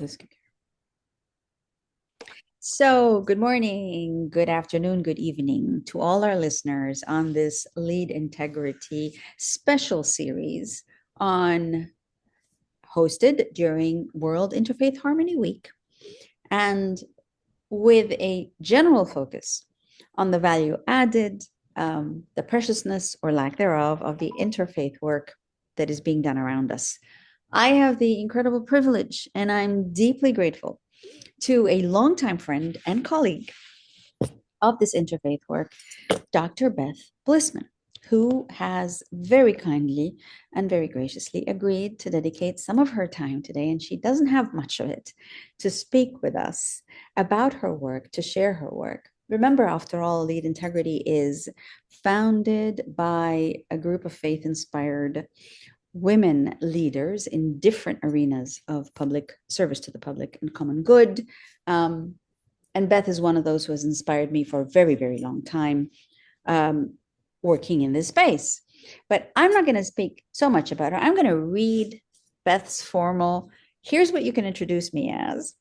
this computer. So, good morning, good afternoon, good evening to all our listeners on this Lead Integrity special series on hosted during World Interfaith Harmony Week and with a general focus on the value added, the preciousness or lack thereof of the interfaith work that is being done around us. I have the incredible privilege, and I'm deeply grateful to a longtime friend and colleague of this interfaith work, Dr. Beth Blissman, who has very kindly and very graciously agreed to dedicate some of her time today, and she doesn't have much of it, to speak with us about her work, to share her work. Remember, after all, Lead Integrity is founded by a group of faith-inspired women leaders in different arenas of public service to the public and common good. And Beth is one of those who has inspired me for a very, very long time working in this space. But I'm not going to speak so much about her. I'm going to read Beth's formal, here's what you can introduce me as.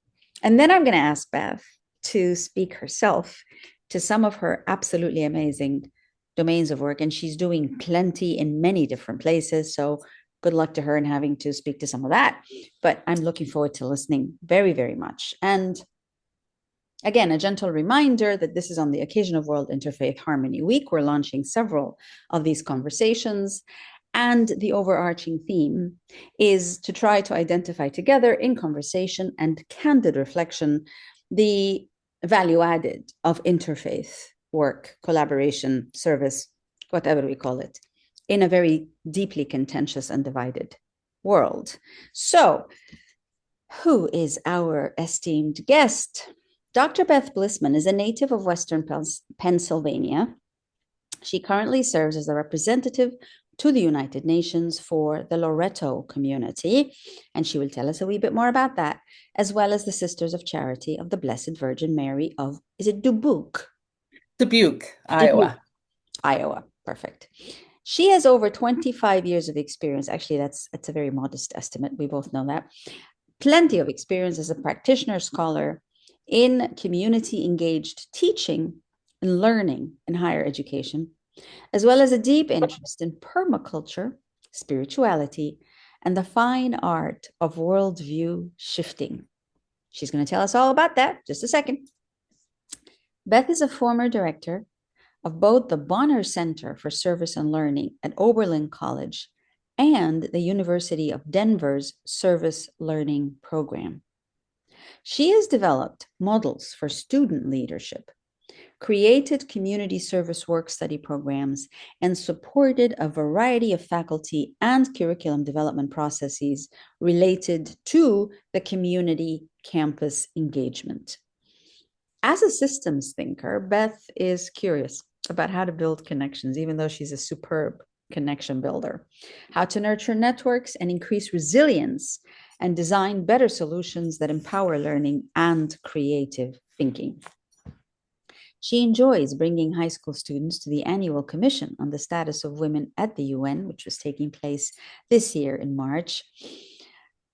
And then I'm going to ask Beth to speak herself to some of her absolutely amazing domains of work. And she's doing plenty in many different places. So good luck to her in having to speak to some of that. But I'm looking forward to listening very, very much. And again, a gentle reminder that this is on the occasion of World Interfaith Harmony Week. We're launching several of these conversations. And the overarching theme is to try to identify together in conversation and candid reflection the value added of interfaith work, collaboration, service, whatever we call it, in a very deeply contentious and divided world. So, who is our esteemed guest? Dr. Beth Blissman is a native of Western Pennsylvania. She currently serves as a representative to the United Nations for the Loretto Community, and she will tell us a wee bit more about that, as well as the Sisters of Charity of the Blessed Virgin Mary of, is it Dubuque? Dubuque, Dubuque, Iowa. Iowa, perfect. She has over 25 years of experience. Actually, that's a very modest estimate. We both know that. Plenty of experience as a practitioner-scholar in community-engaged teaching and learning in higher education, as well as a deep interest in permaculture, spirituality, and the fine art of worldview shifting. She's going to tell us all about that. Just a second. Beth is a former director of both the Bonner Center for Service and Learning at Oberlin College and the University of Denver's Service Learning Program. She has developed models for student leadership, created community service work study programs, and supported a variety of faculty and curriculum development processes related to the community campus engagement. As a systems thinker, Beth is curious about how to build connections, even though she's a superb connection builder, how to nurture networks and increase resilience, and design better solutions that empower learning and creative thinking. She enjoys bringing high school students to the annual commission on the status of women at the UN, which was taking place this year in March,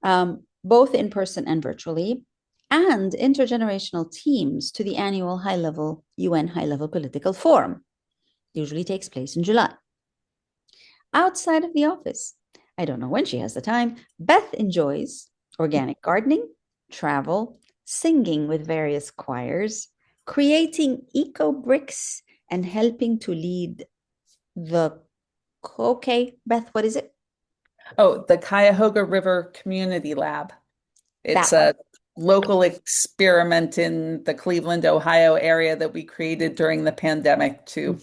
both in person and virtually, and intergenerational teams to the annual high-level UN high-level political forum, usually takes place in July. Outside of the office, I don't know when she has the time, Beth enjoys organic gardening, travel, singing with various choirs, creating eco bricks, and helping to lead the, okay, Beth, what is it? Oh, the Cuyahoga River Community Lab. It's That one. a local experiment in the Cleveland, Ohio area that we created during the pandemic to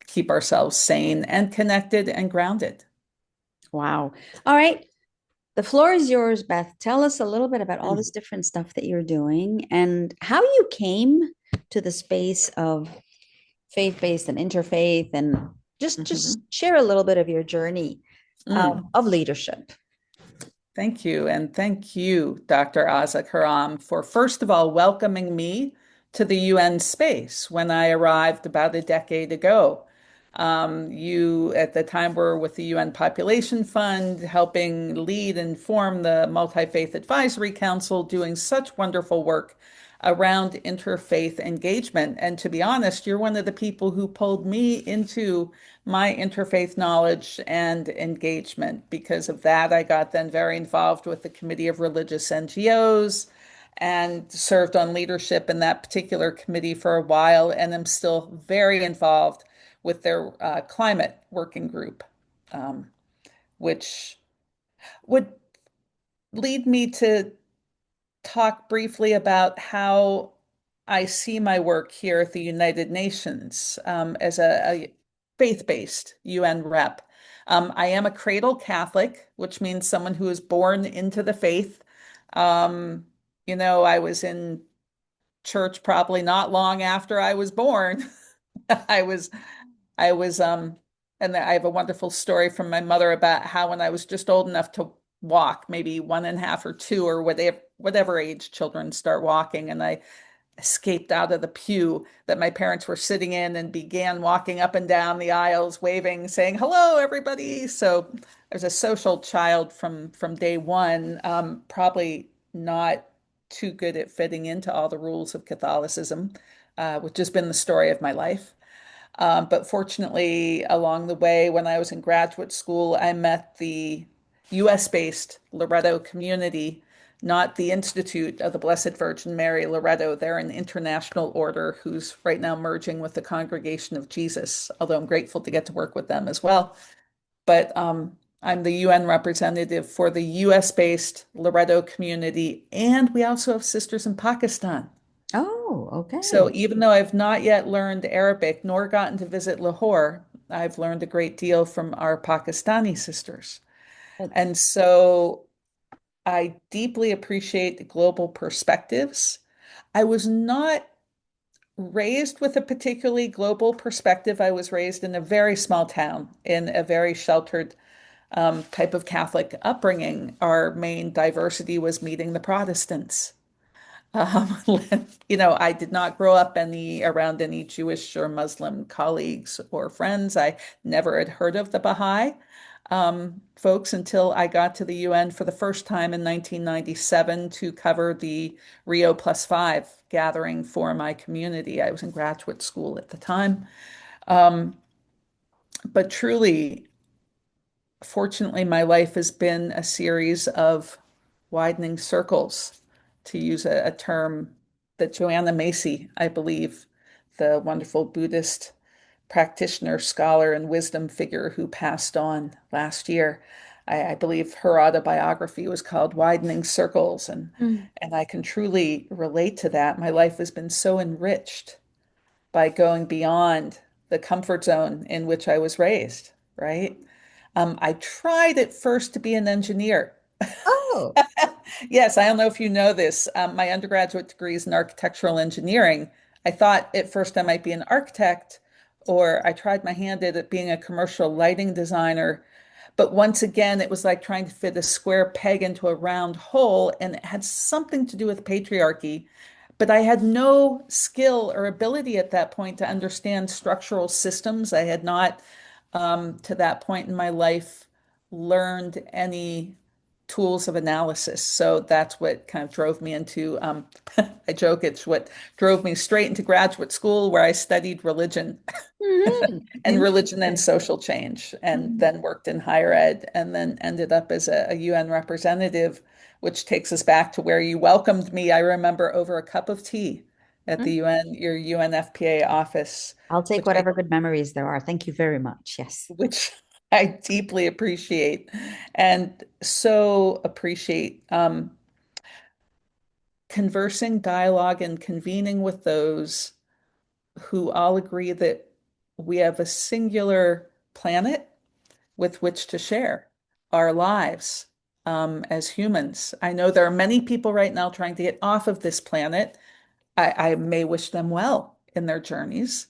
keep ourselves sane and connected and grounded. Wow. All right. The floor is yours, Beth. Tell us a little bit about all this different stuff that you're doing and how you came to the space of faith-based and interfaith, and just share a little bit of your journey of leadership. Thank you. And thank you, Dr. Azza Karam, for first of all welcoming me to the UN space when I arrived about a decade ago. You, at the time, were with the UN Population Fund, helping lead and form the Multi-Faith Advisory Council, doing such wonderful work around interfaith engagement. And to be honest, you're one of the people who pulled me into my interfaith knowledge and engagement. Because of that, I got then very involved with the Committee of Religious NGOs and served on leadership in that particular committee for a while, and am still very involved with their climate working group, um, which would lead me to talk briefly about how I see my work here at the United Nations as a faith-based UN rep. I am a cradle Catholic, which means someone who is born into the faith. Um, I was in church probably not long after I was born. I was I was and I have a wonderful story from my mother about how when I was just old enough to walk, maybe 1.5 or 2 or whatever age children start walking, and I escaped out of the pew that my parents were sitting in and began walking up and down the aisles, waving, saying, "Hello, everybody." So I was a social child from day one, probably not too good at fitting into all the rules of Catholicism, which has been the story of my life. But fortunately, along the way, when I was in graduate school, I met the US-based Loretto Community, not the Institute of the Blessed Virgin Mary Loretto. They're an international order who's right now merging with the Congregation of Jesus, although I'm grateful to get to work with them as well. But I'm the UN representative for the US-based Loretto Community, and we also have sisters in Pakistan. Oh, okay. So even though I've not yet learned Arabic nor gotten to visit Lahore, I've learned a great deal from our Pakistani sisters. Uh, And so I deeply appreciate the global perspectives. I was not raised with a particularly global perspective. I was raised in a very small town in a very sheltered type of Catholic upbringing. Our main diversity was meeting the Protestants. Um, I did not grow up around any Jewish or Muslim colleagues or friends. I never had heard of the Baha'i folks until I got to the UN for the first time in 1997 to cover the Rio Plus Five gathering for my community. I was in graduate school at the time. Um, but truly, fortunately, my life has been a series of widening circles, to use a term that Joanna Macy, I believe, the wonderful Buddhist practitioner, scholar, and wisdom figure who passed on last year. I believe her autobiography was called Widening Circles, mm, and I can truly relate to that. My life has been so enriched by going beyond the comfort zone in which I was raised, right? I tried at first to be an engineer. Oh, Yes, I don't know if you know this. My undergraduate degree is in architectural engineering. I thought at first I might be an architect, or I tried my hand at it being a commercial lighting designer. But once again, it was like trying to fit a square peg into a round hole, and it had something to do with patriarchy. But I had no skill or ability at that point to understand structural systems. I had not, to that point in my life, learned any tools of analysis. So that's what kind of drove me into, I joke, it's what drove me straight into graduate school where I studied religion mhm. and religion and Interesting. social change, and Mm, then worked in higher ed, and then ended up as a UN representative, which takes us back to where you welcomed me, I remember, over a cup of tea at the mm. UN, your UNFPA office, I'll take which I whatever good memories there are. Thank you very much. Yes. which I deeply appreciate, and so appreciate conversing, dialogue, and convening with those who all agree that we have a singular planet with which to share our lives as humans. I know there are many people right now trying to get off of this planet. I may wish them well in their journeys,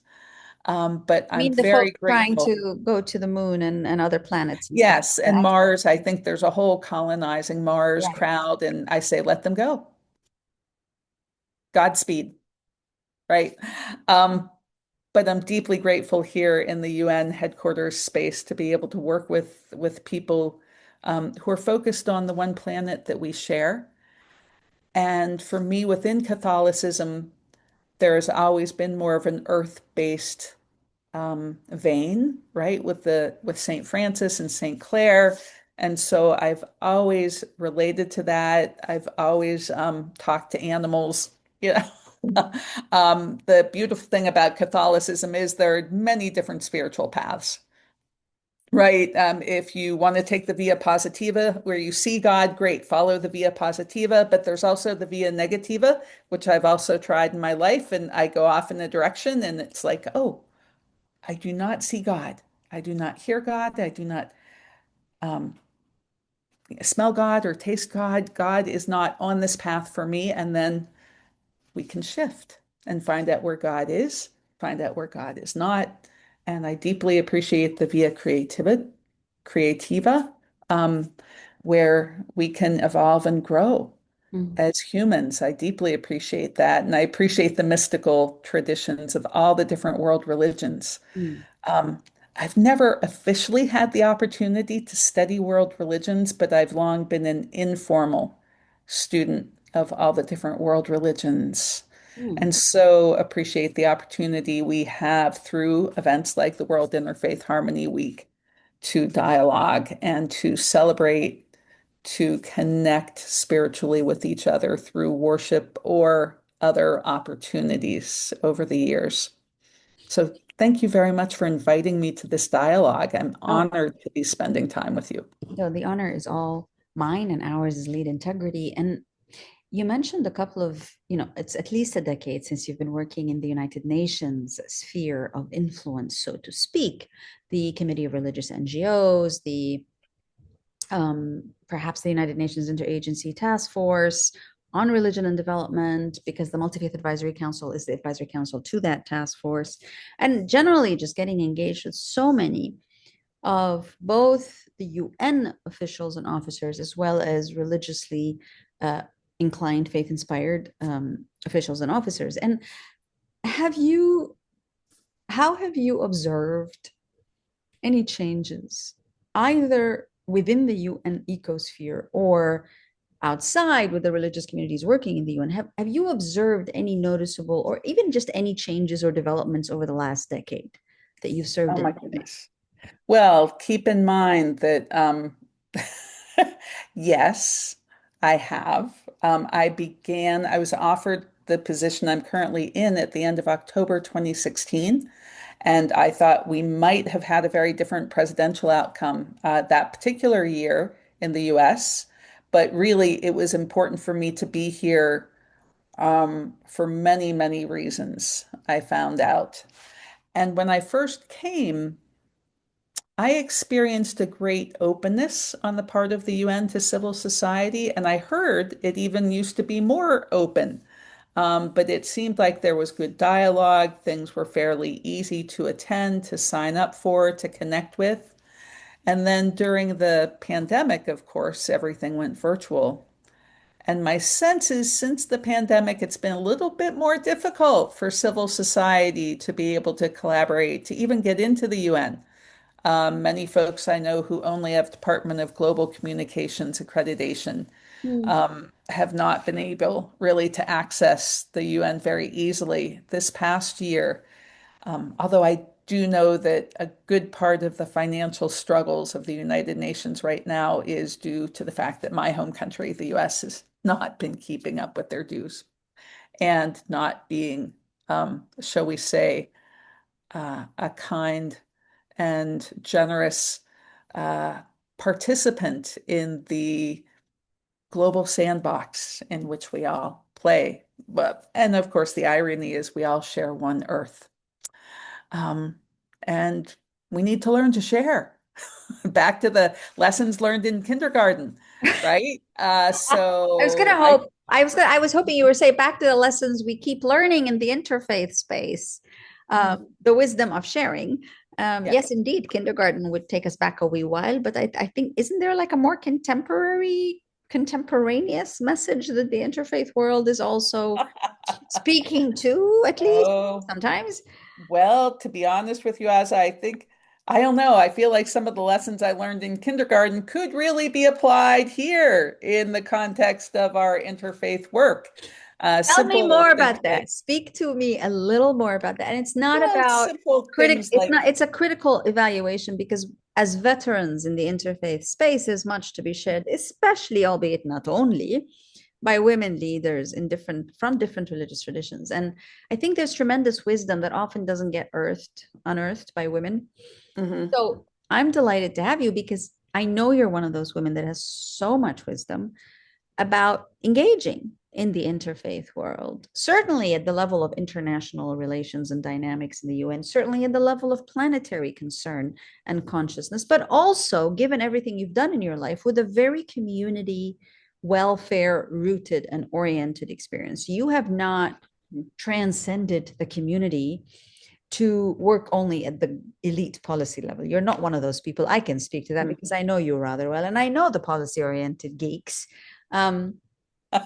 but I I'm mean, the very folks trying grateful. to go to the moon and other planets and stuff. Yes, and Mars, I think there's a whole colonizing Mars Right. crowd, and I say let them go. Godspeed, right? Um, but I'm deeply grateful here in the UN headquarters space to be able to work with people who are focused on the one planet that we share. And for me, within Catholicism, there has always been more of an earth-based vein, right? With Saint Francis and Saint Clare. And so I've always related to that. I've always talked to animals. You know, the beautiful thing about Catholicism is there are many different spiritual paths. Right. If you want to take the via positiva, where you see God, great, follow the via positiva. But there's also the via negativa, which I've also tried in my life. And I go off in a direction and it's like, oh, I do not see God. I do not hear God. I do not um, smell God or taste God. God is not on this path for me. And then we can shift and find out where God is, find out where God is not. And I deeply appreciate the Via Creativa, um, where we can evolve and grow Mm, as humans. I deeply appreciate that. And I appreciate the mystical traditions of all the different world religions. mm, Um, I've never officially had the opportunity to study world religions, but I've long been an informal student of all the different world religions. mm, And so appreciate the opportunity we have through events like the World Interfaith Harmony Week to dialogue and to celebrate, to connect spiritually with each other through worship or other opportunities over the years. So thank you very much for inviting me to this dialogue. I'm oh, honored to be spending time with you. no, the honor is all mine and ours is lead integrity. And you mentioned a couple of, it's at least a decade since you've been working in the United Nations sphere of influence, so to speak, the Committee of Religious NGOs, the perhaps the United Nations Interagency Task Force on Religion and Development, because the Multi-Faith Advisory Council is the advisory council to that task force, and generally just getting engaged with so many of both the UN officials and officers, as well as religiously uh, inclined, faith-inspired officials and officers. And have you, how have you observed any changes, either within the UN ecosphere or outside with the religious communities working in the UN? Have you observed any noticeable or even just any changes or developments over the last decade that you've served Oh in? my goodness. Well, keep in mind that yes, I have. I was offered the position I'm currently in at the end of October 2016. And I thought we might have had a very different presidential outcome that particular year in the US. But really, it was important for me to be here for many, many reasons, I found out. And when I first came, I experienced a great openness on the part of the UN to civil society, and I heard it even used to be more open. But it seemed like there was good dialogue, things were fairly easy to attend, to sign up for, to connect with. And then during the pandemic, of course, everything went virtual. And my sense is since the pandemic, it's been a little bit more difficult for civil society to be able to collaborate, to even get into the UN. Many folks I know who only have Department of Global Communications accreditation Mm, have not been able really to access the UN very easily this past year. Although I do know that a good part of the financial struggles of the United Nations right now is due to the fact that my home country, the US, has not been keeping up with their dues and not being, shall we say, a kind and generous uh, participant in the global sandbox in which we all play. And of course, the irony is we all share one Earth. Um, and we need to learn to share. Back to the lessons learned in kindergarten, right? I was gonna So I, hope. I was hoping you were say back to the lessons we keep learning in the interfaith space, the wisdom of sharing. yeah. Yes, indeed, kindergarten would take us back a wee while, but I think isn't there like a more contemporaneous message that the interfaith world is also speaking to, at least Oh, sometimes? Well, to be honest with you, as I think, I don't know, I feel like some of the lessons I learned in kindergarten could really be applied here in the context of our interfaith work. Tell me Simple more things about like, that. Speak to me a little more about that. And it's not well, about simple critic, things it's like, not, it's a critical evaluation because as veterans in the interfaith space, there's much to be shared, especially, albeit not only, by women leaders in different from different religious traditions. And I think there's tremendous wisdom that often doesn't get unearthed by women. mhm, So I'm delighted to have you because I know you're one of those women that has so much wisdom about engaging in the interfaith world, certainly at the level of international relations and dynamics in the UN, certainly at the level of planetary concern and consciousness, but also given everything you've done in your life with a very community, welfare rooted and oriented experience. You have not transcended the community to work only at the elite policy level. You're not one of those people. I can speak to that because I know you rather well, and I know the policy oriented geeks. Um, so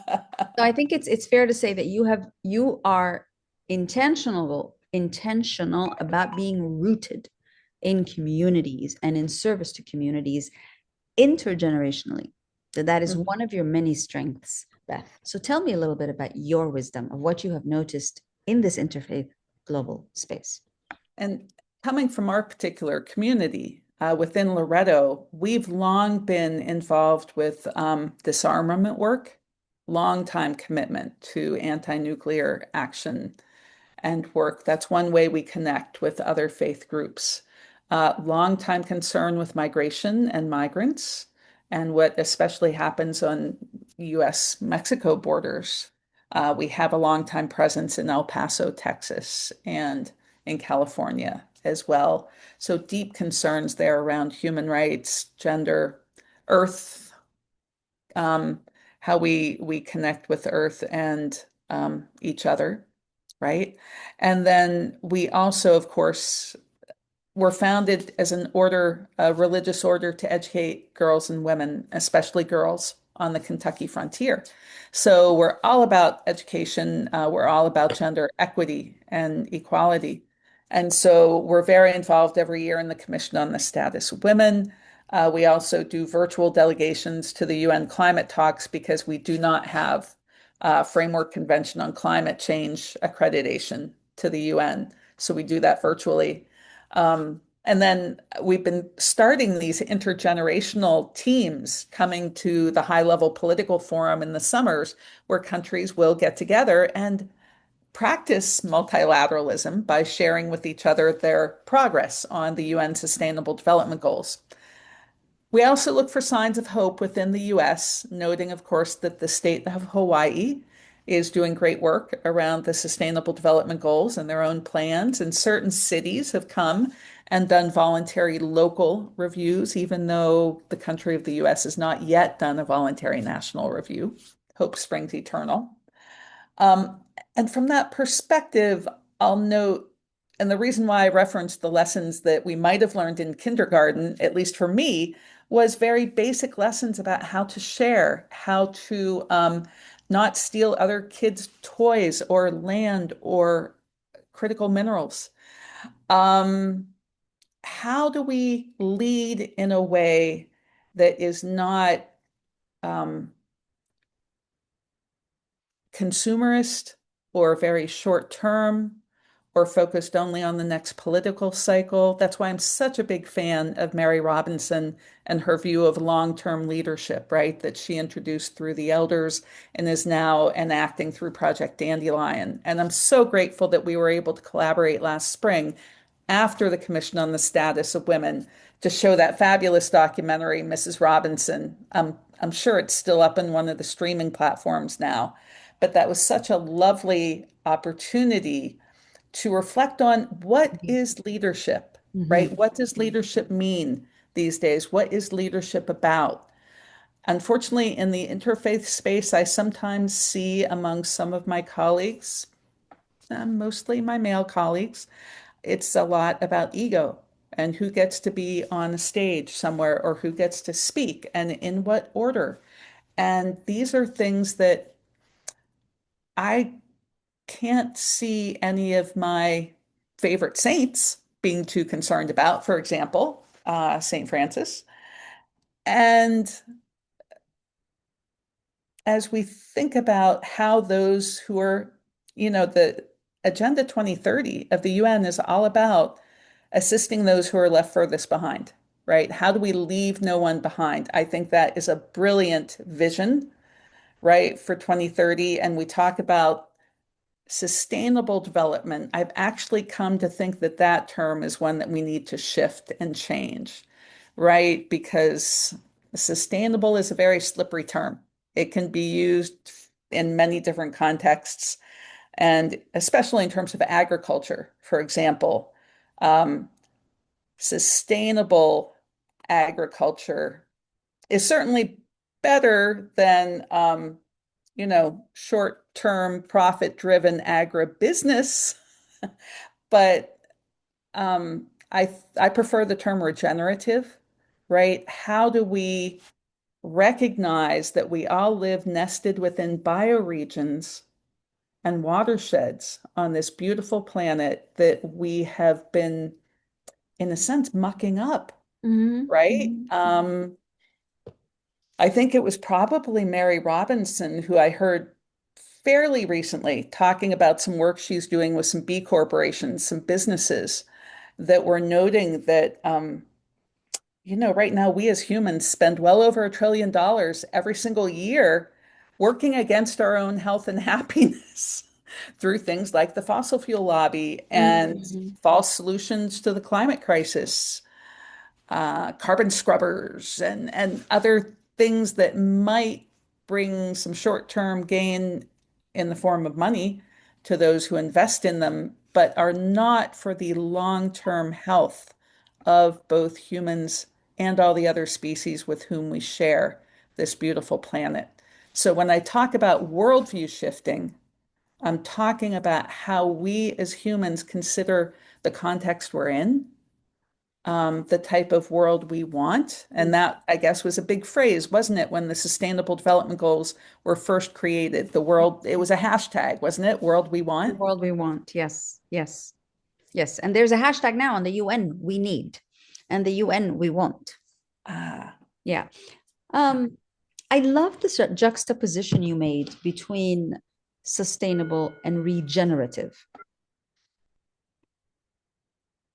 I think it's fair to say that you are intentional about being rooted in communities and in service to communities intergenerationally. That is mhm. one of your many strengths, Beth. So tell me a little bit about your wisdom of what you have noticed in this interfaith global space. And coming from our particular community within Loretto, we've long been involved with disarmament work, long time commitment to anti-nuclear action and work. That's one way we connect with other faith groups. Long time concern with migration and migrants and what especially happens on US-Mexico borders. We have a long time presence in El Paso, Texas, and in California as well. So deep concerns there around human rights, gender, earth, um, how we connect with earth and each other, right? And then we also, of course, were founded as an order, a religious order to educate girls and women, especially girls on the Kentucky frontier. So we're all about education. We're all about gender equity and equality. And so we're very involved every year in the Commission on the Status of Women. We also do virtual delegations to the UN climate talks because we do not have Framework Convention on Climate Change accreditation to the UN. So we do that virtually. And then we've been starting these intergenerational teams coming to the high level political forum in the summers where countries will get together and practice multilateralism by sharing with each other their progress on the UN Sustainable Development Goals. We also look for signs of hope within the US, noting, of course, that the state of Hawaii is doing great work around the Sustainable Development Goals and their own plans. And certain cities have come and done voluntary local reviews, even though the country of the US has not yet done a voluntary national review. Hope springs eternal. Um, and from that perspective, I'll note, and the reason why I referenced the lessons that we might have learned in kindergarten, at least for me, was very basic lessons about how to share, how to not steal other kids' toys or land or critical minerals. Um, how do we lead in a way that is not um, consumerist or very short term or focused only on the next political cycle? That's why I'm such a big fan of Mary Robinson and her view of long-term leadership, right? That she introduced through the elders and is now enacting through Project Dandelion. And I'm so grateful that we were able to collaborate last spring after the Commission on the Status of Women to show that fabulous documentary, Mrs. Robinson. I'm sure it's still up in one of the streaming platforms now, but that was such a lovely opportunity to reflect on what is leadership, Mhm. right? What does leadership mean these days? What is leadership about? Unfortunately, in the interfaith space, I sometimes see among some of my colleagues, mostly my male colleagues, it's a lot about ego and who gets to be on a stage somewhere or who gets to speak and in what order. And these are things that I can't see any of my favorite saints being too concerned about, for example, St. Francis. And as we think about how those who are, the Agenda 2030 of the UN is all about assisting those who are left furthest behind, right? How do we leave no one behind? I think that is a brilliant vision, right, for 2030. And we talk about sustainable development. I've actually come to think that that term is one that we need to shift and change, right? Because sustainable is a very slippery term. It can be used in many different contexts, and especially in terms of agriculture, for example. Um, Sustainable agriculture is certainly better than short-term profit-driven agribusiness, but I prefer the term regenerative, right? How do we recognize that we all live nested within bioregions and watersheds on this beautiful planet that we have been, in a sense, mucking up, Mhm, right? mhm. I think it was probably Mary Robinson who I heard fairly recently talking about some work she's doing with some B corporations, some businesses that were noting that, right now we as humans spend well over $1 trillion every single year working against our own health and happiness through things like the fossil fuel lobby and Mhm. false solutions to the climate crisis, carbon scrubbers, and other things that might bring some short-term gain in the form of money to those who invest in them, but are not for the long-term health of both humans and all the other species with whom we share this beautiful planet. So when I talk about worldview shifting, I'm talking about how we as humans consider the context we're in, the type of world we want. And that, I guess, was a big phrase, wasn't it, when the Sustainable Development Goals were first created? The world, it was a hashtag, wasn't it? World we The want. world we want. Yes, yes, yes. And there's a hashtag now on the UN, we need, and the UN we want. Ah, Yeah. Um, I love the juxtaposition you made between sustainable and regenerative.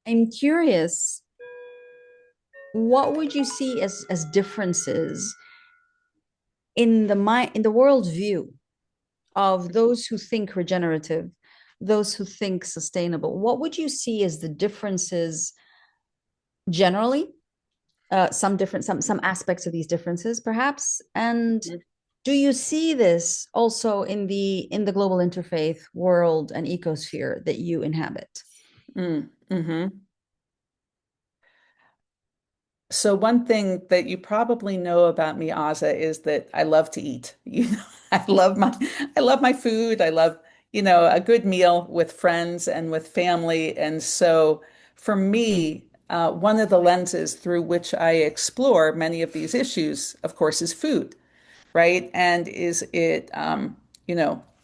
I'm curious, what would you see as differences in the worldview of those who think regenerative, those who think sustainable? What would you see as the differences generally? Some aspects of these differences, perhaps, and do you see this also in the global interfaith world and ecosphere that you inhabit? mm-hmm. So one thing that you probably know about me, Aza, is that I love to eat. I love my food. I love, a good meal with friends and with family. And so for me, one of the lenses through which I explore many of these issues, of course, is food, right? And is it,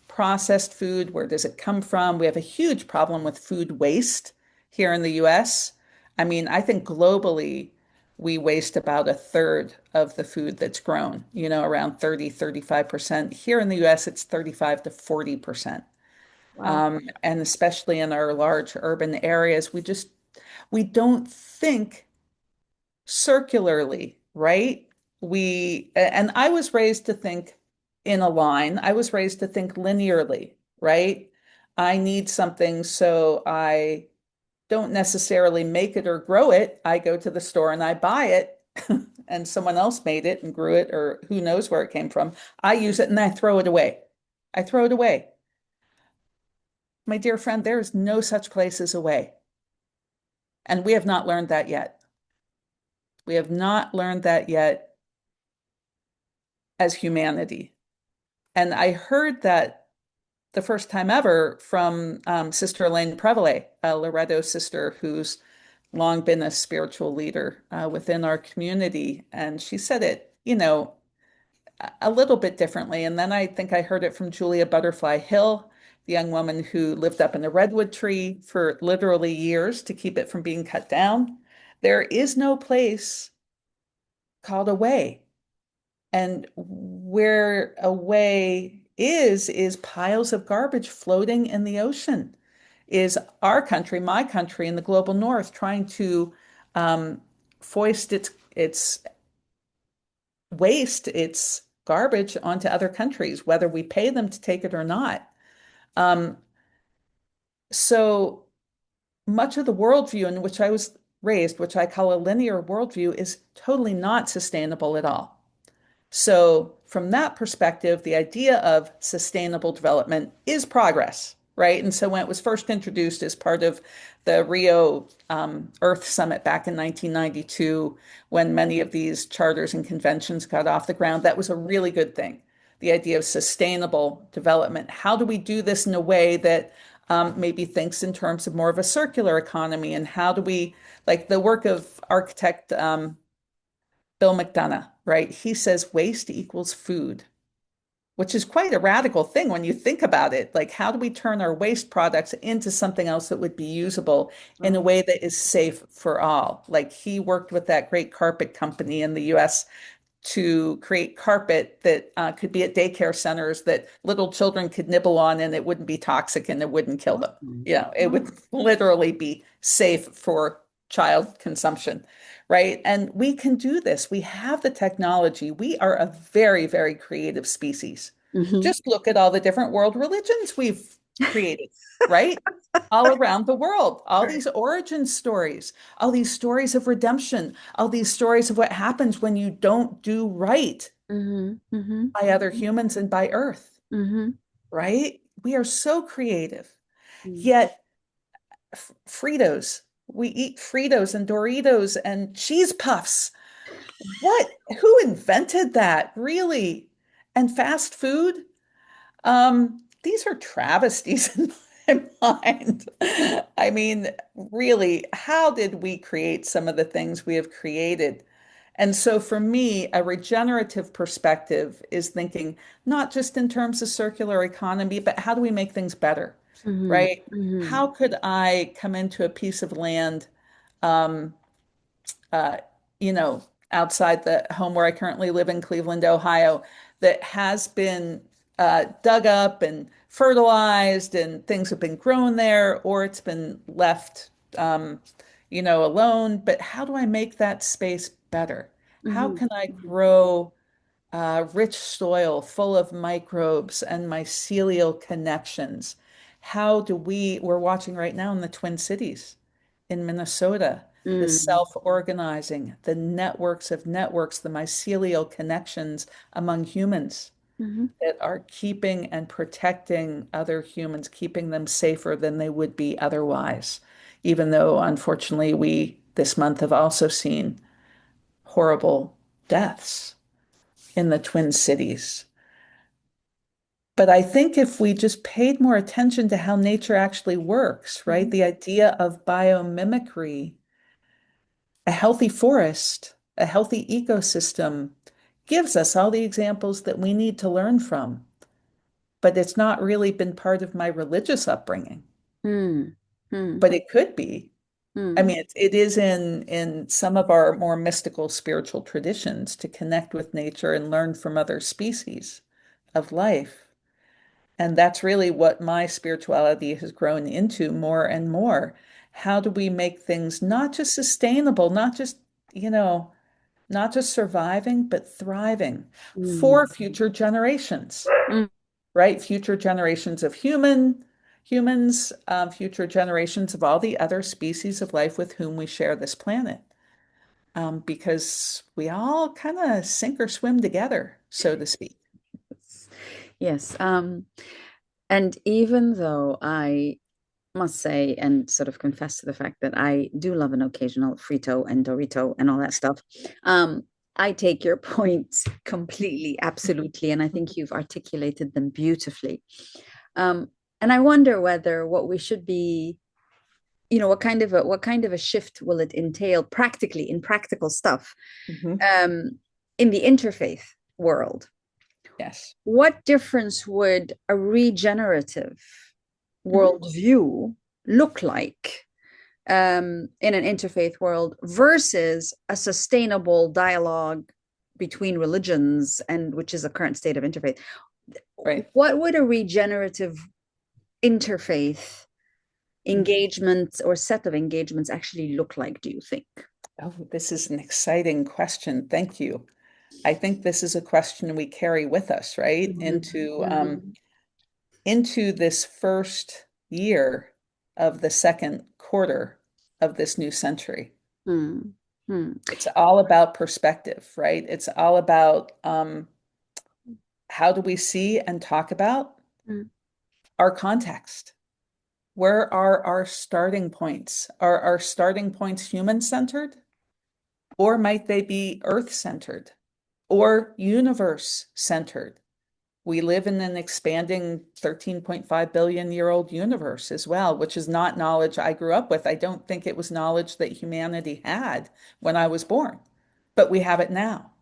processed food? Where does it come from? We have a huge problem with food waste here in the US. I mean, I think globally, we waste about a third of the food that's grown, around 35%. Here in the US, it's 35 to 40%. Wow. And especially in our large urban areas, we don't think circularly, right? And I was raised to think in a line. I was raised to think linearly, right? I need something, so I don't necessarily make it or grow it. I go to the store and I buy it, and someone else made it and grew it, or who knows where it came from. I use it and I throw it away. I throw it away. My dear friend, there is no such place as away. And we have not learned that yet. We have not learned that yet as humanity. And I heard that the first time ever from Sister Elaine Prevost, a Loretto sister who's long been a spiritual leader within our community. And she said it, a little bit differently. And then I think I heard it from Julia Butterfly Hill, the young woman who lived up in a redwood tree for literally years to keep it from being cut down. There is no place called a way. And where a way is piles of garbage floating in the ocean. Is our country, my country, in the global north trying to um, foist its waste, its garbage onto other countries, whether we pay them to take it or not. Um, so much of the worldview in which I was raised, which I call a linear worldview, is totally not sustainable at all. So, from that perspective, the idea of sustainable development is progress, right? And so, when it was first introduced as part of the Rio Earth Summit back in 1992, when many of these charters and conventions got off the ground, that was a really good thing. The idea of sustainable development. How do we do this in a way that maybe thinks in terms of more of a circular economy? And how do we, like the work of architect Bill McDonough, right? He says waste equals food, which is quite a radical thing when you think about it. Like, how do we turn our waste products into something else that would be usable in a way that is safe for all? Like, he worked with that great carpet company in the US to create carpet that could be at daycare centers that little children could nibble on and it wouldn't be toxic and it wouldn't kill them. You know, it would literally be safe for child consumption, right? And we can do this. We have the technology. We are a very, very creative species. Mhm. Just look at all the different world religions we've created, right? All around the world, all Right. these origin stories, all these stories of redemption, all these stories of what happens when you don't do right Mhm. Mhm. by other humans and by Earth, Mhm. right? We are so creative. Mhm. Yet, Fritos, we eat Fritos and Doritos and cheese puffs. What? Who invented that? Really? And fast food? These are travesties in my mind. I mean, really, how did we create some of the things we have created? And so for me, a regenerative perspective is thinking not just in terms of circular economy, but how do we make things better, Mhm. right? Mhm. How could I come into a piece of land um, uh, you know, outside the home where I currently live in Cleveland, Ohio, that has been dug up and fertilized and things have been grown there, or it's been left, um, alone. But how do I make that space better? How Mhm. can I grow rich soil full of microbes and mycelial connections? We're watching right now in the Twin Cities in Minnesota, the Mhm. self-organizing, the networks of networks, the mycelial connections among humans Mhm. that are keeping and protecting other humans, keeping them safer than they would be otherwise. Even though, unfortunately, we this month have also seen horrible deaths in the Twin Cities. But I think if we just paid more attention to how nature actually works, right? Mhm. The idea of biomimicry, a healthy forest, a healthy ecosystem gives us all the examples that we need to learn from. But it's not really been part of my religious upbringing, Mhm. but it could be. I Mhm. mean, it is in some of our more mystical spiritual traditions to connect with nature and learn from other species of life. And that's really what my spirituality has grown into more and more. How do we make things not just sustainable, you know, not just surviving, but thriving for Mhm. future generations, Mhm. right? Future generations of humans, future generations of all the other species of life with whom we share this planet. Because we all kind of sink or swim together, so to speak. Yes. And even though I must say and sort of confess to the fact that I do love an occasional Frito and Dorito and all that stuff, um, I take your points completely, absolutely, and I think you've articulated them beautifully. Um, and I wonder whether what we should be, what kind of a shift will it entail practically in practical stuff Mhm. um, in the interfaith world? Yes. What difference would a regenerative Mhm. worldview look like in an interfaith world versus a sustainable dialogue between religions, and which is the current state of interfaith? Right. What would a regenerative interfaith Mhm. engagement or set of engagements actually look like, do you think? Oh, this is an exciting question. Thank you. I think this is a question we carry with us, right? Mhm, mhm, Into this first year of the second quarter of this new century. mm, mm, It's all about perspective, right? It's all about how do we see and talk about mm. our context? Where are our starting points? Are our starting points human-centered, or might they be earth-centered or universe-centered? We live in an expanding 13.5 billion year old universe as well, which is not knowledge I grew up with. I don't think it was knowledge that humanity had when I was born, but we have it now.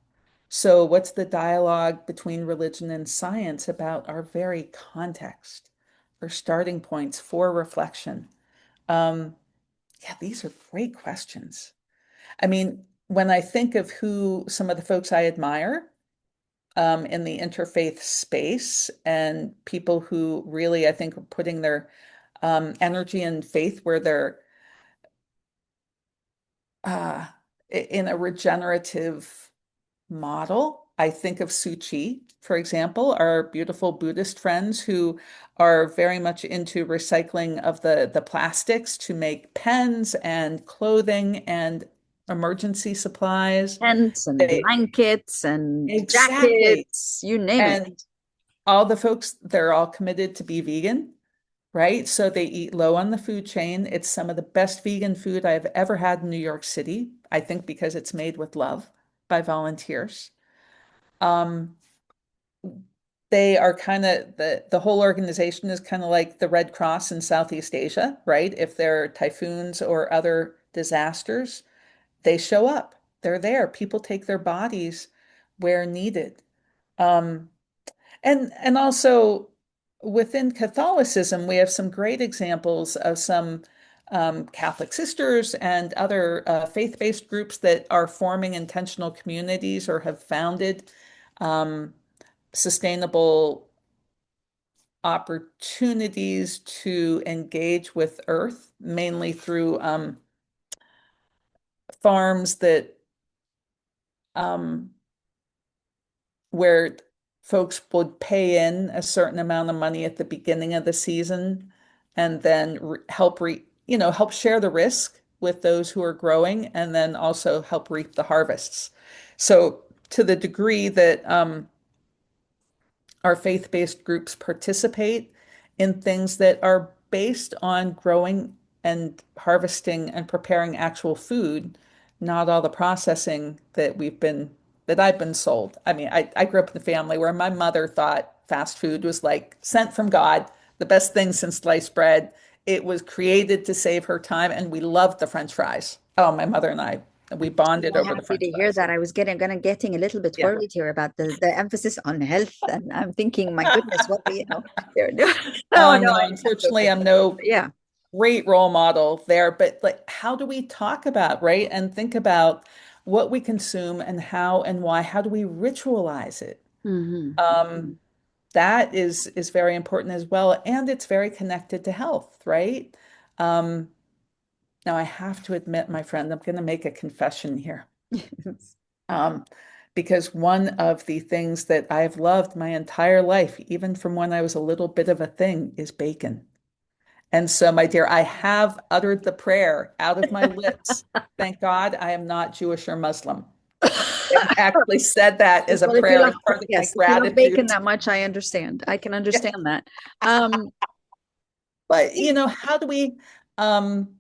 So, what's the dialogue between religion and science about our very context, our starting points for reflection? Um, yeah, these are great questions. I mean, when I think of who some of the folks I admire in the interfaith space and people who really, I think, are putting their energy and faith where they're uh, in a regenerative model. I think of Suchi, for example, our beautiful Buddhist friends who are very much into recycling of the plastics to make pens and clothing and emergency supplies. Tents and They, blankets and exactly. jackets, you name it. And all the folks, they're all committed to be vegan, right? So they eat low on the food chain. It's some of the best vegan food I've ever had in New York City, I think because it's made with love by volunteers. Um, they are kind of the whole organization is kind of like the Red Cross in Southeast Asia, right? If there are typhoons or other disasters, they show up. They're there. People take their bodies where needed. Um, and also within Catholicism, we have some great examples of some Catholic sisters and other faith-based groups that are forming intentional communities or have founded um, sustainable opportunities to engage with Earth, mainly through farms that um, where folks would pay in a certain amount of money at the beginning of the season and then help share the risk with those who are growing and then also help reap the harvests. So to the degree that our faith-based groups participate in things that are based on growing and harvesting and preparing actual food, not all the processing that I've been sold. I mean, I grew up in a family where my mother thought fast food was like sent from God, the best thing since sliced bread. It was created to save her time, and we loved the French fries. Oh, my mother and I, we bonded So over the happy French to hear fries. that. I was getting a little bit Yeah. worried here about the emphasis on health, and I'm thinking, my goodness, what they're doing. No, Oh, no, no, I joke, unfortunately, I I'm joke. no Yeah. great role model there, but like, how do we talk about, right? And think about what we consume and how and why. How do we ritualize it? Hmm. Um, that is very important as well, and it's very connected to health, right? Um, Now I have to admit, my friend, I'm going to make a confession here. Um, because one of the things that I've loved my entire life, even from when I was a little bit of a thing, is bacon. And so, my dear, I have uttered the prayer out of my lips. Thank God I am not Jewish or Muslim. I've actually said that as a Well, if you prayer love, as part of my yes, if you love bacon gratitude. that much, I understand. I can Yeah. understand that. Um, But, how do we, um,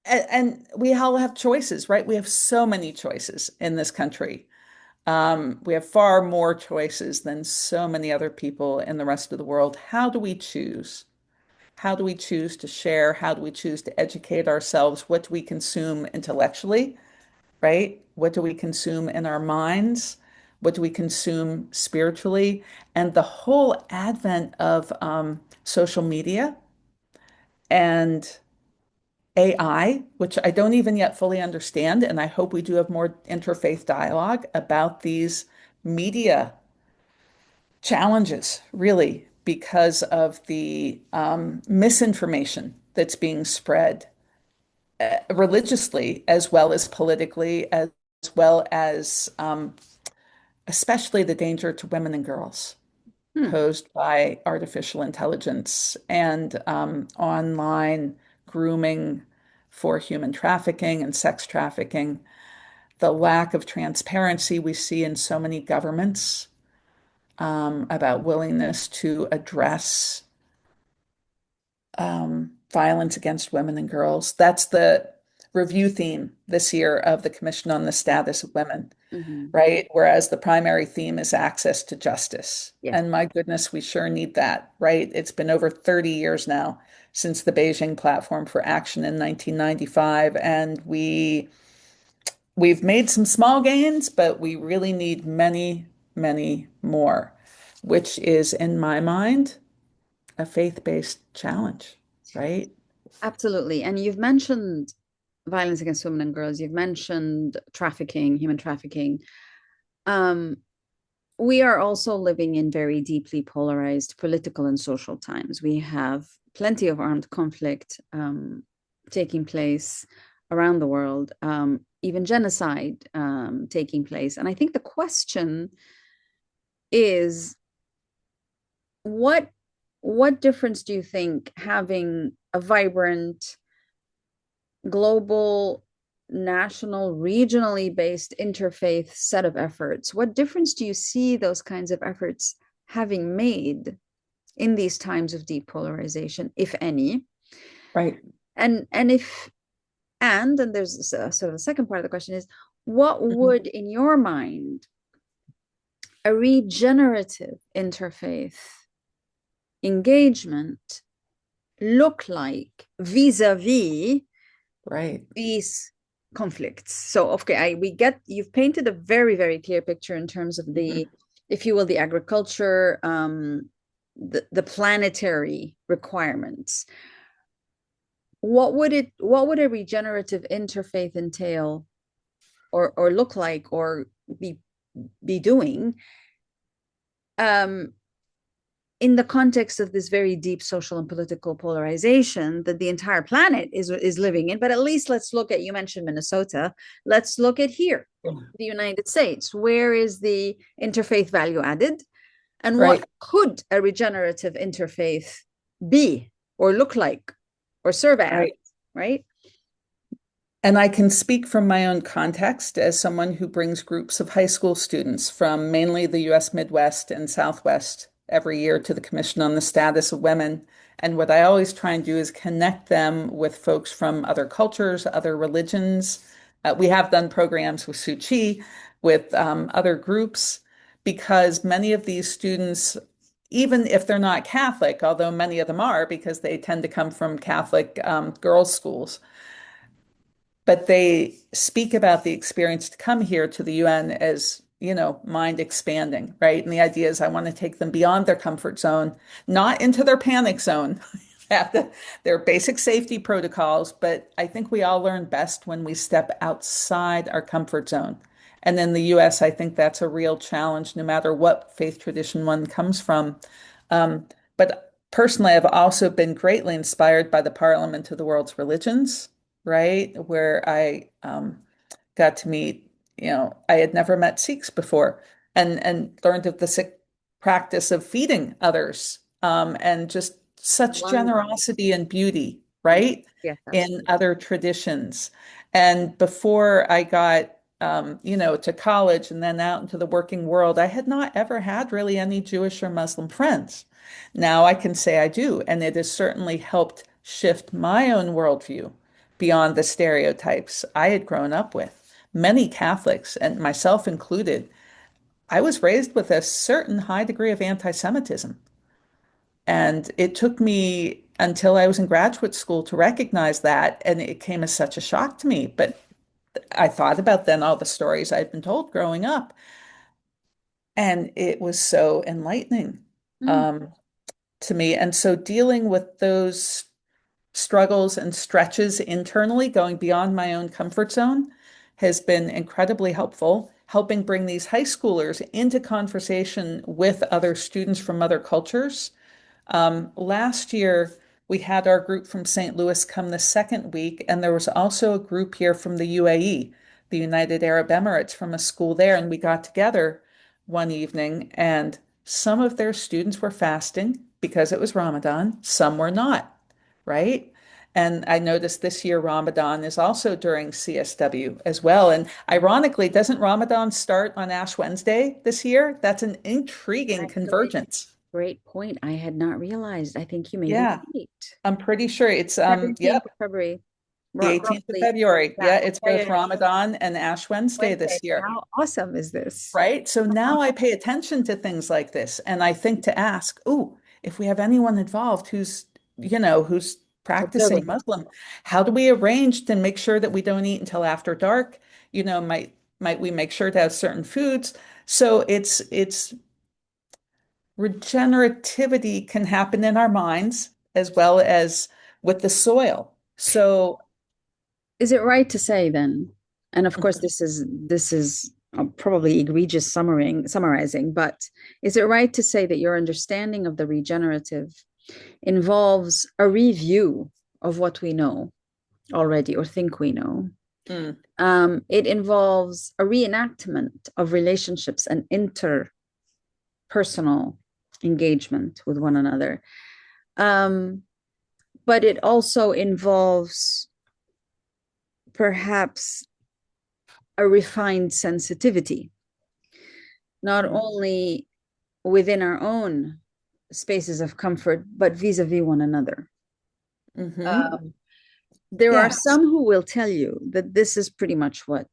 and we all have choices, right? We have so many choices in this country. We have far more choices than so many other people in the rest of the world. How do we choose? How do we choose to share? How do we choose to educate ourselves? What do we consume intellectually, right? What do we consume in our minds? What do we consume spiritually? And the whole advent of social media and AI, which I don't even yet fully understand. And I hope we do have more interfaith dialogue about these media challenges, really, because of the misinformation that's being spread religiously as well as politically, as well as especially the danger to women and girls Hmm. posed by artificial intelligence and online grooming for human trafficking and sex trafficking. The lack of transparency we see in so many governments about willingness to address violence against women and girls. That's the review theme this year of the Commission on the Status of Women, Mhm. right? Whereas the primary theme is access to justice. Yes. And my goodness, we sure need that, right? It's been over 30 years now since the Beijing Platform for Action in 1995, and we've made some small gains, but we really need many, many more, which is, in my mind, a faith-based challenge, right? Absolutely. And you've mentioned violence against women and girls. You've mentioned trafficking, human trafficking. Um, we are also living in very deeply polarized political and social times. We have plenty of armed conflict taking place around the world, even genocide taking place. And I think the question is what what difference do you think having a vibrant global, national, regionally based interfaith set of efforts, what difference do you see those kinds of efforts having made in these times of deep polarization, if any? Right. And if and there's a, sort of a second part of the question is what Mhm. would in your mind a regenerative interfaith engagement look like vis-a-vis Right. these conflicts? So, okay, you've painted a very, very clear picture in terms of Mhm. the, if you will, the agriculture, the planetary requirements. What would a regenerative interfaith entail or look like or be be doing um in the context of this very deep social and political polarization that the entire planet is living in? But at least let's look at, you mentioned Minnesota, let's look at here, the United States. Where is the interfaith value added? And what Right. could a regenerative interfaith be or look like or serve as, Right. right? And I can speak from my own context as someone who brings groups of high school students from mainly the US Midwest and Southwest every year to the Commission on the Status of Women. And what I always try and do is connect them with folks from other cultures, other religions. We have done programs with Suu Kyi, with other groups, because many of these students, even if they're not Catholic, although many of them are, because they tend to come from Catholic girls' schools, but they speak about the experience to come here to the UN as, mind expanding, right? And the idea is I want to take them beyond their comfort zone, not into their panic zone. Their basic safety protocols, but I think we all learn best when we step outside our comfort zone. And in the US, I think that's a real challenge, no matter what faith tradition one comes from. But personally, I've also been greatly inspired by the Parliament of the World's Religions, right? Where I got to meet, I had never met Sikhs before and learned of the Sikh practice of feeding others and just such Wonderful. generosity and beauty, Yes, right? yes, In absolutely. other traditions. And before I got, to college and then out into the working world, I had not ever had really any Jewish or Muslim friends. Now I can say I do, and it has certainly helped shift my own worldview beyond the stereotypes I had grown up with. Many Catholics, and myself included, I was raised with a certain high degree of anti-Semitism. And it took me until I was in graduate school to recognize that, and it came as such a shock to me. But I thought about then all the stories I'd been told growing up. And it was so enlightening Mm. um, to me. And so dealing with those struggles and stretches internally, going beyond my own comfort zone, has been incredibly helpful, helping bring these high schoolers into conversation with other students from other cultures. Last year, we had our group from St. Louis come the second week, and there was also a group here from the UAE, the United Arab Emirates, from a school there. And we got together one evening, and some of their students were fasting because it was Ramadan, some were not, right? And I noticed this year Ramadan is also during CSW as well. And ironically, doesn't Ramadan start on Ash Wednesday this year? That's an intriguing Actually, convergence. great point. I had not realized. I think you may be Yeah, right. I'm pretty sure it's 17th yep, of February, the 18th of roughly. February. Yeah. Yeah, it's Yeah, yeah, both yeah. Ramadan and Ash Wednesday Wednesday. this year. How awesome is this? Right? So now I pay attention to things like this and I think to ask, oh, if we have anyone involved who's practicing Observing. Muslim, how do we arrange to make sure that we don't eat until after dark? Might we make sure to have certain foods? So it's regenerativity can happen in our minds as well as with the soil. So, Is it right to say then, and of course mhm, this is probably egregious summarizing, but is it right to say that your understanding of the regenerative involves a review of what we know already or think we know? mm, It involves a reenactment of relationships and interpersonal engagement with one another. Um, but it also involves perhaps a refined sensitivity, not mm, only within our own spaces of comfort, but vis-a-vis one another. mhm. Um, there are Yeah, some who will tell you that this is pretty much what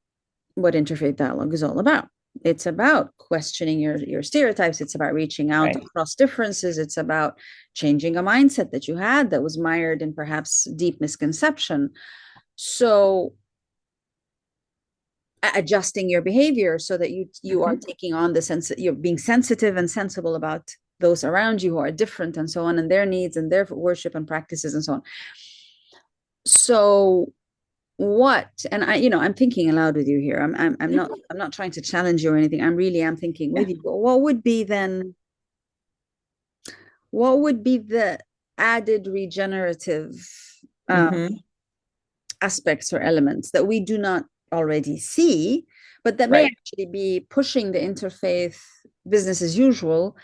interfaith dialogue is all about. It's about questioning your stereotypes. It's about reaching out right. across differences. It's about changing a mindset that you had that was mired in perhaps deep misconception. So adjusting your behavior so that you are Mhm. taking on the sense that you're being sensitive and sensible about those around you who are different and so on, and their needs and their worship and practices and so on. So what, and I'm thinking aloud with you here. I'm not trying to challenge you or anything. I'm thinking Yeah. with you. But what would be the added regenerative uh, Hmm. aspects or elements that we do not already see, but that may Right. actually be pushing the interfaith business as usual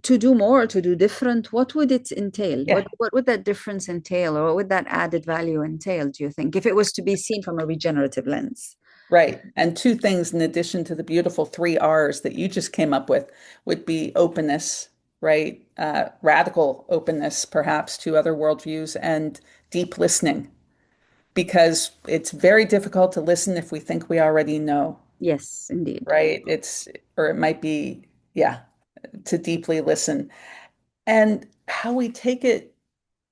to do more, to do different? What would it entail? What Yeah. what would that difference entail, or what would that added value entail, do you think, if it was to be seen from a regenerative lens? Right. And two things in addition to the beautiful three R's that you just came up with would be openness, right? Radical openness, perhaps, to other worldviews and deep listening, because it's very difficult to listen if we think we already know, Yes, indeed. right? Or it might be, yeah, to deeply listen. And how we take it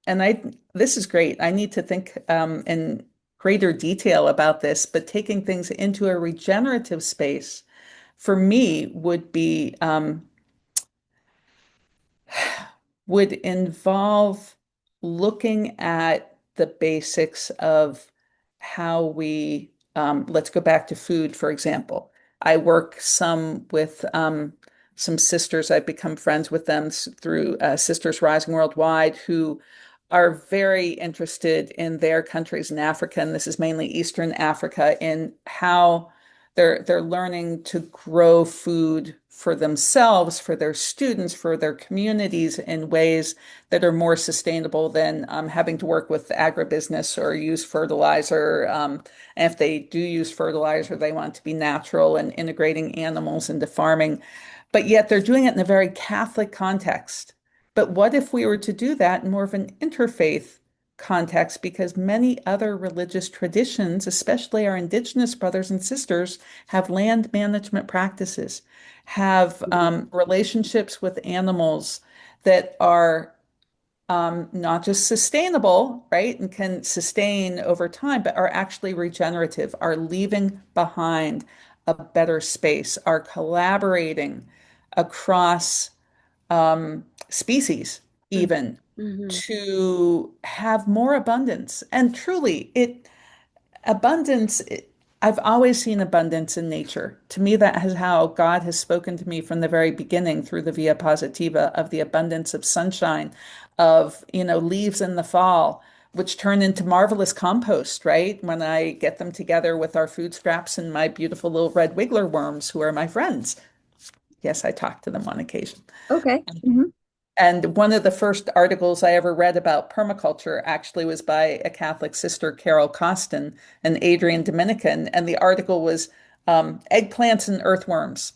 and this is great. I need to think in greater detail about this, but taking things into a regenerative space for me would involve looking at the basics of how let's go back to food, for example. I work some with some sisters. I've become friends with them through Sisters Rising Worldwide, who are very interested in their countries in Africa, and this is mainly Eastern Africa, in how they're learning to grow food for themselves, for their students, for their communities in ways that are more sustainable than having to work with agribusiness or use fertilizer. And if they do use fertilizer, they want it to be natural and integrating animals into farming. But yet they're doing it in a very Catholic context. But what if we were to do that in more of an interfaith context? Because many other religious traditions, especially our indigenous brothers and sisters, have land management practices, have relationships with animals that are not just sustainable, right, and can sustain over time, but are actually regenerative, are leaving behind a better space, are collaborating across species, even Mm-hmm. to have more abundance. And truly, abundance, I've always seen abundance in nature. To me, that is how God has spoken to me from the very beginning through the Via Positiva of the abundance of sunshine, of, leaves in the fall, which turn into marvelous compost, right? When I get them together with our food scraps and my beautiful little red wiggler worms, who are my friends. Yes, I talk to them on occasion. Okay. Mm-hmm. And one of the first articles I ever read about permaculture actually was by a Catholic sister, Carol Costin, and Adrian Dominican. And the article was eggplants and earthworms.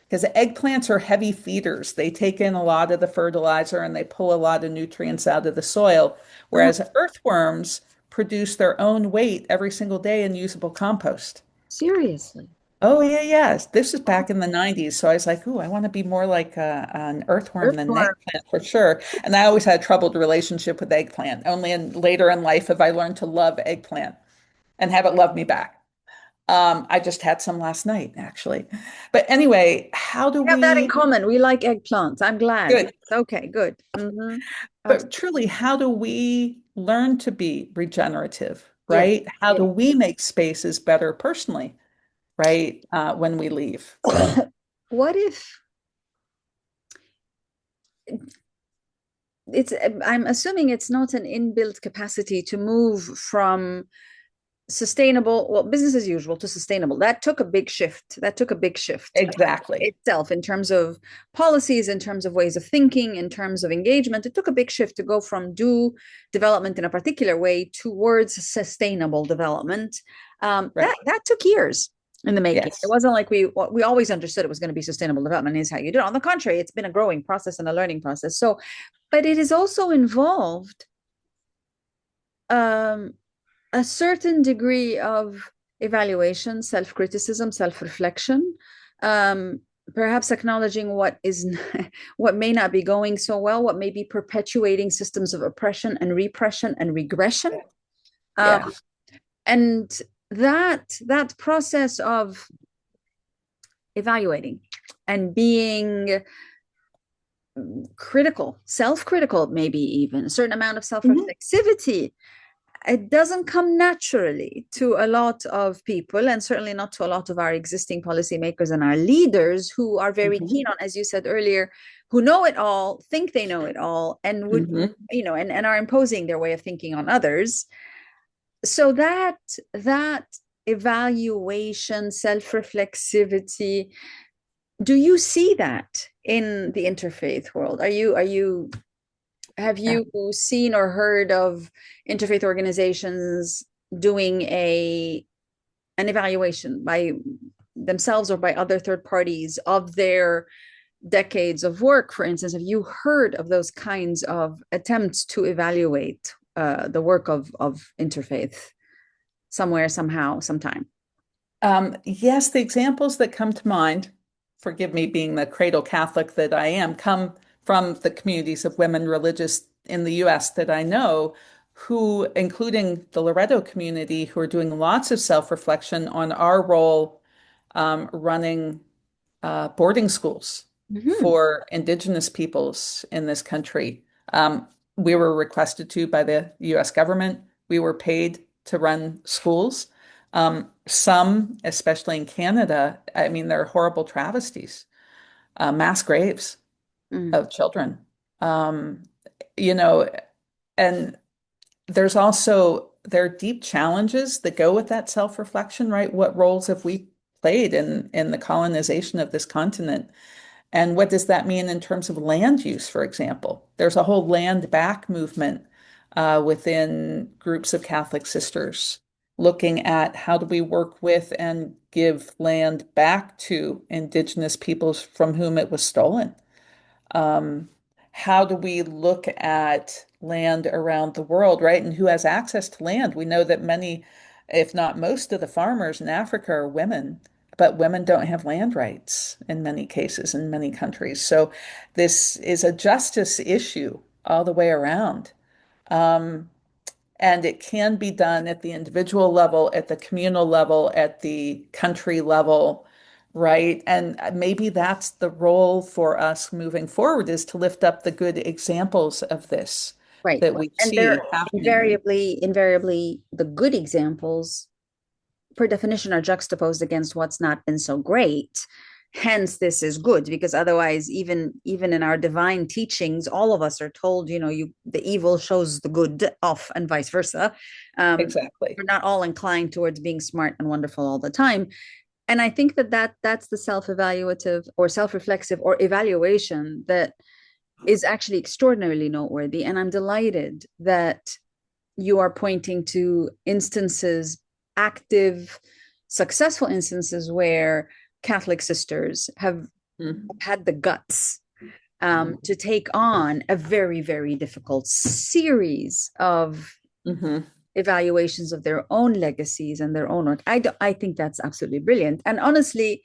Because eggplants are heavy feeders. They take in a lot of the fertilizer and they pull a lot of nutrients out of the soil, Uh-huh. whereas earthworms produce their own weight every single day in usable compost. Seriously. Oh, yeah, yes. This is back in the 90s. So I was like, ooh, I want to be more like an earthworm than an Earthworm. eggplant for sure. And I always had a troubled relationship with eggplant. Only later in life have I learned to love eggplant and have it love me back. I just had some last night, actually. But anyway, how do We have that in we, common. We like eggplants. I'm glad. Yes. good, Okay, good. Mm-hmm. but truly, how do we learn to be regenerative, Yes. right? How do Yes. we make spaces better personally, right? When we leave? What if it's, I'm assuming it's not an inbuilt capacity to move from sustainable, well, business as usual to sustainable. That took a big shift. That took a big shift Exactly. itself in terms of policies, in terms of ways of thinking, in terms of engagement. It took a big shift to go from do development in a particular way towards sustainable development. Right. That took years in the making. It Yes. wasn't like we always understood it was going to be sustainable development is how you do it. On the contrary, it's been a growing process and a learning process. So, but it is also involved um, a certain degree of evaluation, self-criticism, self-reflection, um, perhaps acknowledging what is what may not be going so well, what may be perpetuating systems of oppression and repression and regression, Yeah. and that process of evaluating and being critical, self-critical, maybe even a certain amount of Mhm. self-reflexivity, it doesn't come naturally to a lot of people, and certainly not to a lot of our existing policymakers and our leaders who are very Mhm. keen on, as you said earlier, who know it all, think they know it all, and would, Mhm. and are imposing their way of thinking on others. So that evaluation, self-reflexivity, do you see that in the interfaith world? Are you have Yeah. you seen or heard of interfaith organizations doing a an evaluation by themselves or by other third parties of their decades of work? For instance, have you heard of those kinds of attempts to evaluate the work of interfaith somewhere, somehow, sometime? Yes, the examples that come to mind, forgive me being the cradle Catholic that I am, come from the communities of women religious in the US that I know, who, including the Loretto community, who are doing lots of self-reflection on our role running boarding schools Mm-hmm. for Indigenous peoples in this country. We were requested to by the US government. We were paid to run schools. Some, especially in Canada, I mean, they're horrible travesties, mass graves Mm-hmm. of children. Um, you know, and there are deep challenges that go with that self-reflection, right? What roles have we played in the colonization of this continent? And what does that mean in terms of land use, for example? There's a whole land back movement within groups of Catholic sisters looking at how do we work with and give land back to Indigenous peoples from whom it was stolen. Um, how do we look at land around the world, right? And who has access to land? We know that many, if not most of the farmers in Africa are women, but women don't have land rights in many cases in many countries. So this is a justice issue all the way around. Um, And it can be done at the individual level, at the communal level, at the country level, right? And maybe that's the role for us moving forward, is to lift up the good examples of this Right. that we And they're see happening. invariably the good examples, per definition, are juxtaposed against what's not been so great. Hence, this is good, because otherwise, even in our divine teachings, all of us are told, the evil shows the good off, and vice versa. Exactly. We're not all inclined towards being smart and wonderful all the time. And I think that's the self-evaluative or self-reflexive or evaluation that is actually extraordinarily noteworthy. And I'm delighted that you are pointing to instances, active, successful instances, where Catholic sisters have Mhm. had the guts to take on a very, very difficult series of Mhm. evaluations of their own legacies and their own work. I think that's absolutely brilliant. And honestly,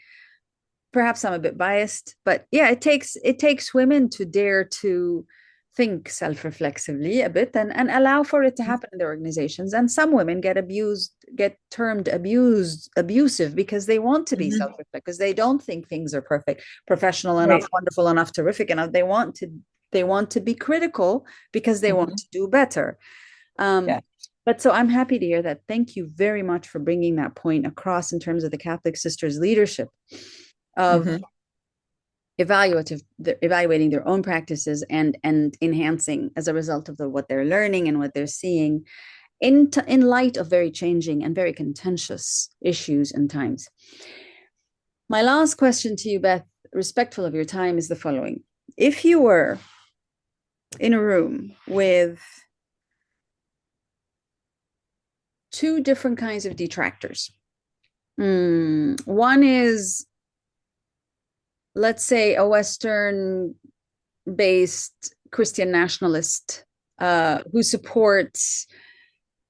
perhaps I'm a bit biased, but yeah, it takes women to dare to think self-reflexively a bit, and allow for it to happen in their organizations. And some women get termed abusive, because they want to be Mhm. self-reflect, because they don't think things are perfect, professional enough, Right. wonderful enough, terrific enough. They want to be critical, because they want Mhm. to do better. Um, Yeah. but so I'm happy to hear that. Thank you very much for bringing that point across in terms of the Catholic Sisters' leadership of Mhm. evaluating their own practices, and enhancing as a result of what they're learning and what they're seeing in light of very changing and very contentious issues and times. My last question to you, Beth, respectful of your time, is the following: if you were in a room with two different kinds of detractors, one is, let's say, a Western based Christian nationalist who supports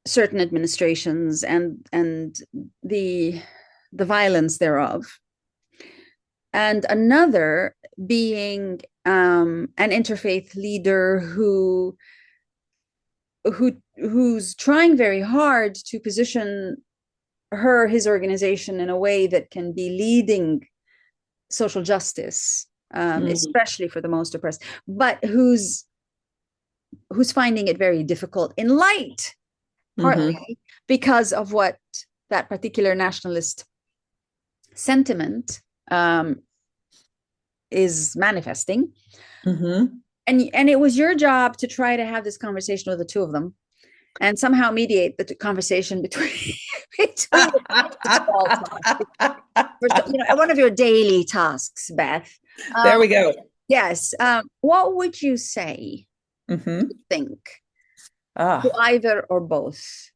certain administrations and the the violence thereof, and another being an interfaith leader who's trying very hard to position his organization in a way that can be leading social justice, Mhm. especially for the most oppressed, but who's finding it very difficult, in light, Mhm. partly because of what that particular nationalist sentiment um, is manifesting. Mhm. And it was your job to try to have this conversation with the two of them, and somehow mediate the conversation between between the small talk. One of your daily tasks, Beth. There Um, we go. yes. What would you say, Mhm. think, to Ah, either or both?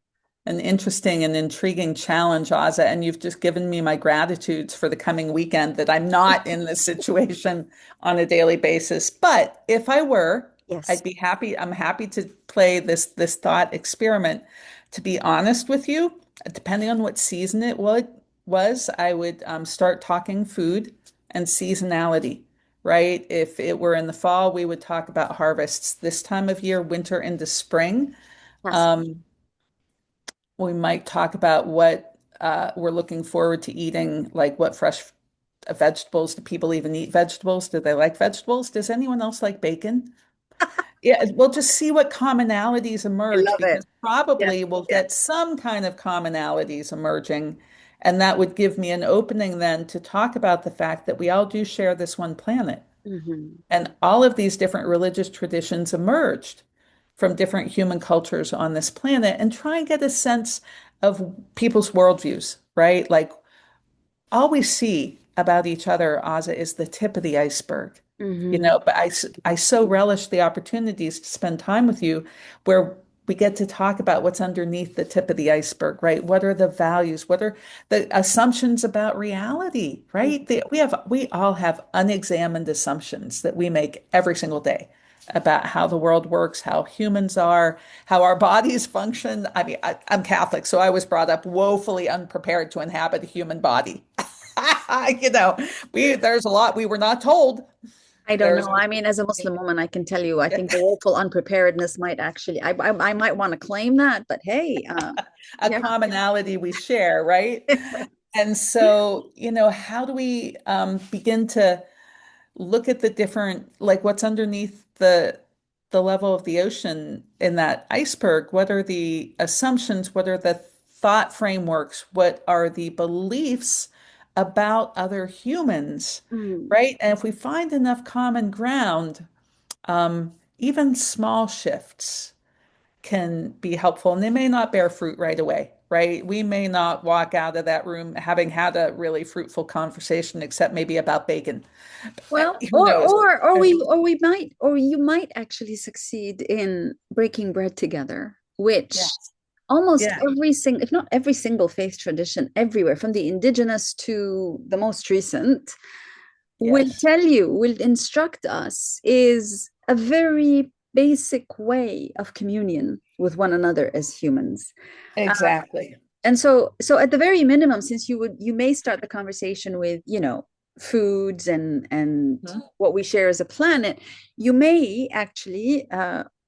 an interesting and intriguing challenge, Aza, and you've just given me my gratitudes for the coming weekend that I'm not in this situation on a daily basis. But if I were, Yes. I'd be happy. I'm happy to play this thought experiment. To be honest with you, depending on what season was, I would start talking food and seasonality, right? If it were in the fall, we would talk about harvests. This time of year, winter into spring. Yes. Um, we might talk about what we're looking forward to eating, like what fresh vegetables. Do people even eat vegetables? Do they like vegetables? Does anyone else like bacon? Yeah, we'll just see what commonalities I emerge, love it. because Yes. probably we'll Yes. get some kind of commonalities emerging. And that would give me an opening then to talk about the fact that we all do share this one planet. Mhm. And all of these different religious traditions emerged from different human cultures on this planet, and try and get a sense of people's worldviews, right? Like, all we see about each other, Aza, is the tip of the iceberg. Mhm. But I so relish the opportunities to spend time with you where we get to talk about what's underneath the tip of the iceberg, right? What are the values? What are the assumptions about reality, right? We all have unexamined assumptions that we make every single day about how the world works, how humans are, how our bodies function. I mean, I'm Catholic, so I was brought up woefully unprepared to inhabit a human body. You know, there's a lot we were not told. I don't There's know. I mean, as a Muslim woman, I can tell you, I think the willful unpreparedness might actually, I might want to claim that, but hey, a yeah. commonality we share, right? And so, how do we begin to look at the different, like what's underneath the level of the ocean in that iceberg? What are the assumptions? What are the thought frameworks? What are the beliefs about other humans, Mm. right? And if we find enough common ground, even small shifts can be helpful, and they may not bear fruit right away, right? We may not walk out of that room having had a really fruitful conversation, except maybe about bacon. Well, Who knows? or you might actually succeed in breaking bread together, which Yes. almost Yeah. every single, if not every single faith tradition everywhere, from the indigenous to the most recent, Yes. will instruct us is a very basic way of communion with one another as humans. Uh, Exactly. and so at the very minimum, since you may start the conversation with, foods and Mhm. what we share as a planet, you may actually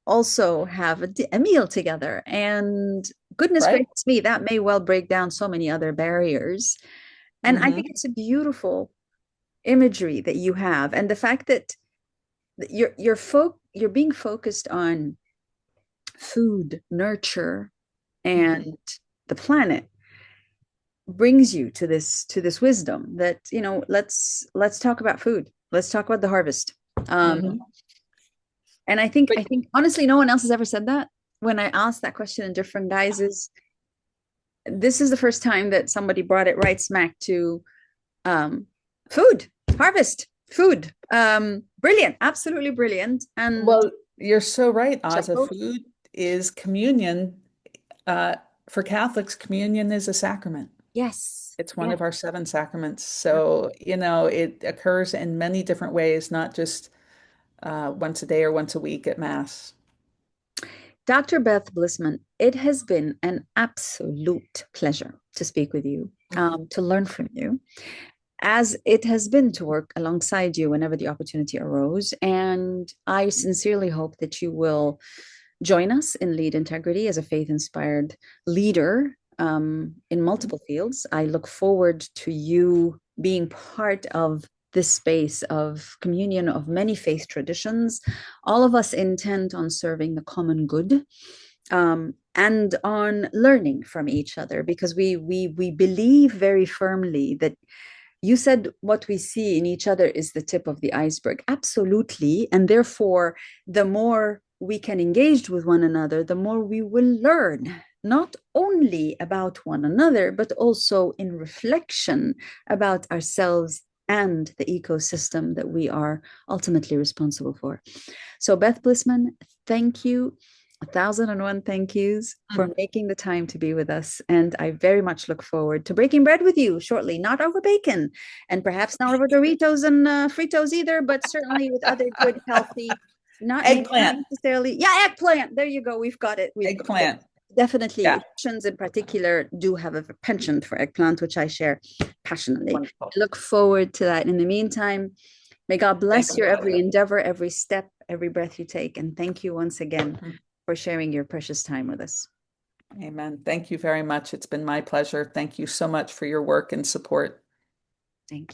also have a meal together. And goodness Right. gracious me, that may well break down so many other barriers. And I think Hmm. it's a beautiful imagery that you have, and the fact that you're being focused on food, nurture, Hmm. and the planet brings you to this wisdom that, let's talk about food, let's talk about the harvest. um Hmm. and I think But I think honestly no one else has ever said that. When I asked that question in different guises, this is the first time that somebody brought it right smack to um food, harvest, food. Brilliant, absolutely brilliant. And well, you're so right, Aza. chapeau. Food is communion. Uh, for Catholics, communion is a sacrament. Yes, It's one yes. of our seven sacraments. So, it occurs in many different ways, not just once a day or once a week at Mass. Dr. Beth Blissman, it has been an absolute pleasure to speak with you, to learn from you, as it has been to work alongside you whenever the opportunity arose. And I sincerely hope that you will join us in Lead Integrity as a faith inspired leader in multiple fields. I look forward to you being part of this space of communion of many faith traditions, all of us intent on serving the common good, and on learning from each other, because we believe very firmly that you said what we see in each other is the tip of the iceberg. Absolutely. And therefore, the more we can engage with one another, the more we will learn, not only about one another, but also in reflection about ourselves and the ecosystem that we are ultimately responsible for. So, Beth Blissman, thank you. 1,001 thank yous for Mhm. making the time to be with us. And I very much look forward to breaking bread with you shortly, not over bacon and perhaps not over Doritos and Fritos either, but certainly with other good, healthy, not maybe not Eggplant. necessarily. Yeah, eggplant. There you go. We've got it. We've got it. Eggplant. Definitely. Yeah. Egyptians in particular do have a penchant for eggplant, which I share passionately. Wonderful. I look forward to that. In the meantime, may God Thank bless you, your every Aza. endeavor, every step, every breath you take. And thank you once again for sharing your precious time with us. Amen. Thank you very much. It's been my pleasure. Thank you so much for your work and support.